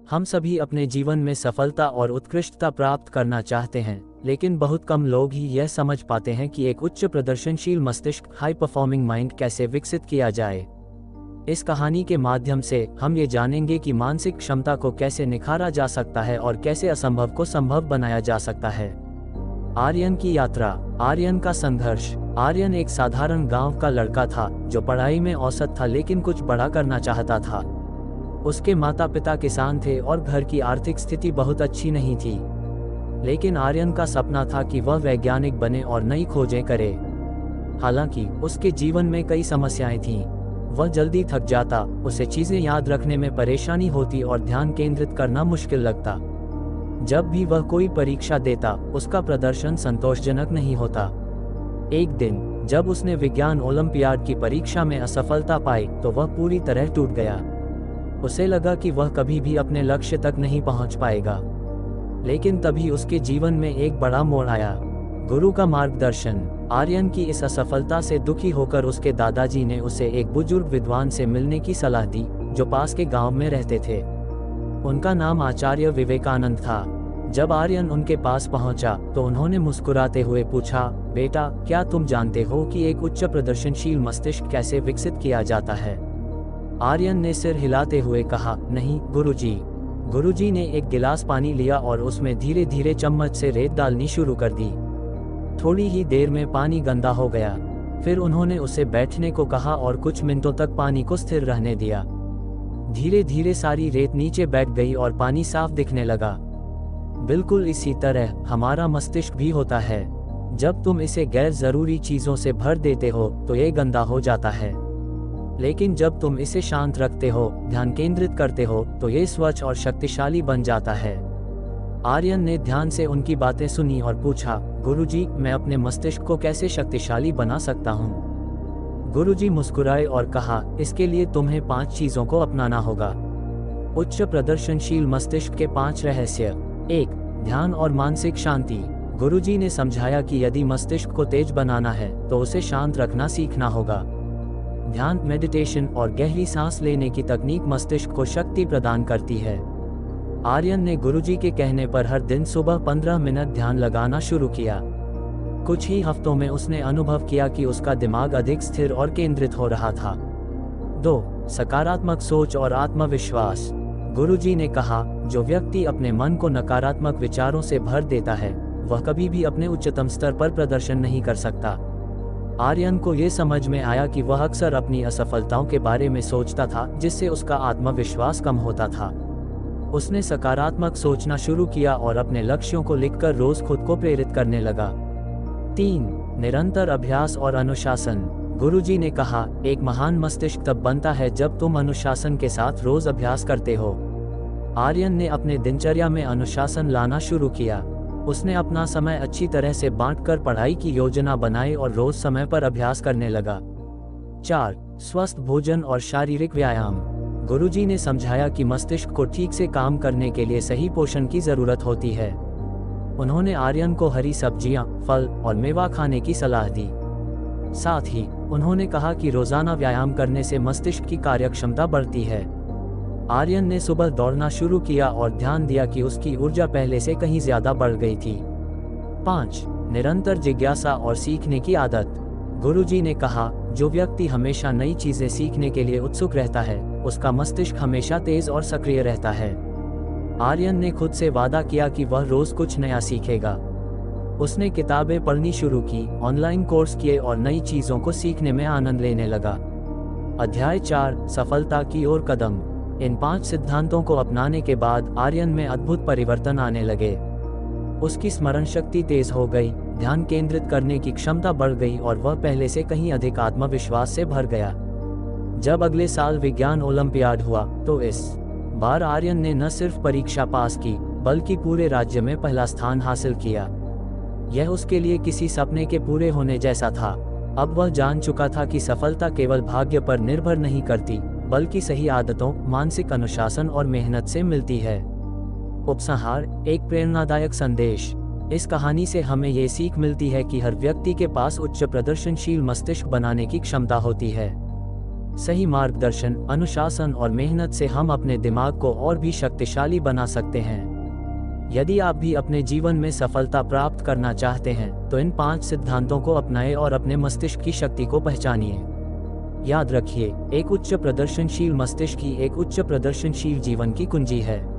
हम सभी अपने जीवन में सफलता और उत्कृष्टता प्राप्त करना चाहते हैं, लेकिन बहुत कम लोग ही यह समझ पाते हैं कि एक उच्च प्रदर्शनशील मस्तिष्क हाई परफॉर्मिंग माइंड कैसे विकसित किया जाए। इस कहानी के माध्यम से हम ये जानेंगे कि मानसिक क्षमता को कैसे निखारा जा सकता है और कैसे असंभव को संभव बनाया जा सकता है। आर्यन की यात्रा। आर्यन का संघर्ष। आर्यन एक साधारण गांव का लड़का था जो पढ़ाई में औसत था लेकिन कुछ बड़ा करना चाहता था। उसके माता पिता किसान थे और घर की आर्थिक स्थिति बहुत अच्छी नहीं थी, लेकिन आर्यन का सपना था कि वह वैज्ञानिक बने और नई खोजें करे। हालांकि उसके जीवन में कई समस्याएं थीं। वह जल्दी थक जाता, उसे चीजें याद रखने में परेशानी होती और ध्यान केंद्रित करना मुश्किल लगता। जब भी वह कोई परीक्षा देता, उसका प्रदर्शन संतोषजनक नहीं होता। एक दिन जब उसने विज्ञान ओलंपियाड की परीक्षा में असफलता पाई तो वह पूरी तरह टूट गया। उसे लगा कि वह कभी भी अपने लक्ष्य तक नहीं पहुंच पाएगा। लेकिन तभी उसके जीवन में एक बड़ा मोड़ आया। गुरु का मार्गदर्शन। आर्यन की इस असफलता से दुखी होकर उसके दादाजी ने उसे एक बुजुर्ग विद्वान से मिलने की सलाह दी जो पास के गांव में रहते थे। उनका नाम आचार्य विवेकानंद था। जब आर्यन उनके पास पहुंचा तो उन्होंने मुस्कुराते हुए पूछा, बेटा, क्या तुम जानते हो कि एक उच्च प्रदर्शनशील मस्तिष्क कैसे विकसित किया जाता है? आर्यन ने सिर हिलाते हुए कहा, नहीं गुरुजी। गुरुजी ने एक गिलास पानी लिया और उसमें धीरे धीरे चम्मच से रेत डालनी शुरू कर दी। थोड़ी ही देर में पानी गंदा हो गया। फिर उन्होंने उसे बैठने को कहा और कुछ मिनटों तक पानी को स्थिर रहने दिया। धीरे धीरे सारी रेत नीचे बैठ गई और पानी साफ दिखने लगा। बिल्कुल इसी तरह हमारा मस्तिष्क भी होता है। जब तुम इसे गैर जरूरी चीजों से भर देते हो तो ये गंदा हो जाता है, लेकिन जब तुम इसे शांत रखते हो, ध्यान केंद्रित करते हो, तो ये स्वच्छ और शक्तिशाली बन जाता है। आर्यन ने ध्यान से उनकी बातें सुनी और पूछा, गुरुजी, मैं अपने मस्तिष्क को कैसे शक्तिशाली बना सकता हूँ? गुरुजी मुस्कुराए और कहा, इसके लिए तुम्हें 5 चीजों को अपनाना होगा। उच्च प्रदर्शनशील मस्तिष्क के 5 रहस्य। 1. ध्यान और मानसिक शांति। गुरुजी ने समझाया कि यदि मस्तिष्क को तेज बनाना है तो उसे शांत रखना सीखना होगा। ध्यान, मेडिटेशन और गहरी सांस लेने की तकनीक मस्तिष्क को शक्ति प्रदान करती है। आर्यन ने गुरुजी के कहने पर हर दिन सुबह 15 मिनट ध्यान लगाना शुरू किया। कुछ ही हफ्तों में उसने अनुभव किया कि उसका दिमाग अधिक स्थिर और केंद्रित हो रहा था। 2. सकारात्मक सोच और आत्मविश्वास। गुरुजी ने कहा, जो व्यक्ति अपने मन को नकारात्मक विचारों से भर देता है वह कभी भी अपने उच्चतम स्तर पर प्रदर्शन नहीं कर सकता। आर्यन को ये समझ में आया कि वह अक्सर अपनी असफलताओं के बारे में सोचता था, जिससे उसका आत्मविश्वास कम होता था। उसने सकारात्मक सोचना शुरू किया और अपने लक्ष्यों को लिखकर रोज खुद को प्रेरित करने लगा। 3. निरंतर अभ्यास और अनुशासन। गुरुजी ने कहा, एक महान मस्तिष्क तब बनता है जब तुम अनुशासन के साथ रोज अभ्यास करते हो। आर्यन ने अपने दिनचर्या में अनुशासन लाना शुरू किया। उसने अपना समय अच्छी तरह से बांटकर पढ़ाई की योजना बनाई और रोज समय पर अभ्यास करने लगा। 4. स्वस्थ भोजन और शारीरिक व्यायाम। गुरुजी ने समझाया कि मस्तिष्क को ठीक से काम करने के लिए सही पोषण की जरूरत होती है। उन्होंने आर्यन को हरी सब्जियां, फल और मेवा खाने की सलाह दी। साथ ही उन्होंने कहा कि रोजाना व्यायाम करने से मस्तिष्क की कार्यक्षमता बढ़ती है। आर्यन ने सुबह दौड़ना शुरू किया और ध्यान दिया कि उसकी ऊर्जा पहले से कहीं ज्यादा बढ़ गई थी। 5. निरंतर जिज्ञासा और सीखने की आदत। गुरुजी ने कहा, जो व्यक्ति हमेशा नई चीजें सीखने के लिए उत्सुक रहता है उसका मस्तिष्क हमेशा तेज और सक्रिय रहता है। आर्यन ने खुद से वादा किया कि वह रोज कुछ नया सीखेगा। उसने किताबें पढ़नी शुरू की, ऑनलाइन कोर्स किए और नई चीजों को सीखने में आनंद लेने लगा। अध्याय 4. सफलता की ओर कदम। इन 5 सिद्धांतों को अपनाने के बाद आर्यन में अद्भुत परिवर्तन आने लगे। उसकी स्मरण शक्ति तेज हो गई, ध्यान केंद्रित करने की क्षमता बढ़ गई और वह पहले से कहीं अधिक आत्मविश्वास से भर गया। जब अगले साल विज्ञान ओलंपियाड हुआ तो इस बार आर्यन ने न सिर्फ परीक्षा पास की बल्कि पूरे राज्य में पहला स्थान हासिल किया। यह उसके लिए किसी सपने के पूरे होने जैसा था। अब वह जान चुका था कि सफलता केवल भाग्य पर निर्भर नहीं करती बल्कि सही आदतों, मानसिक अनुशासन और मेहनत से मिलती है। उपसंहार, एक प्रेरणादायक संदेश। इस कहानी से हमें ये सीख मिलती है कि हर व्यक्ति के पास उच्च प्रदर्शनशील मस्तिष्क बनाने की क्षमता होती है। सही मार्गदर्शन, अनुशासन और मेहनत से हम अपने दिमाग को और भी शक्तिशाली बना सकते हैं। यदि आप भी अपने जीवन में सफलता प्राप्त करना चाहते हैं, तो इन 5 सिद्धांतों को अपनाएं और अपने मस्तिष्क की शक्ति को पहचानिए। याद रखिए, एक उच्च प्रदर्शनशील मस्तिष्क ही एक उच्च प्रदर्शनशील जीवन की कुंजी है।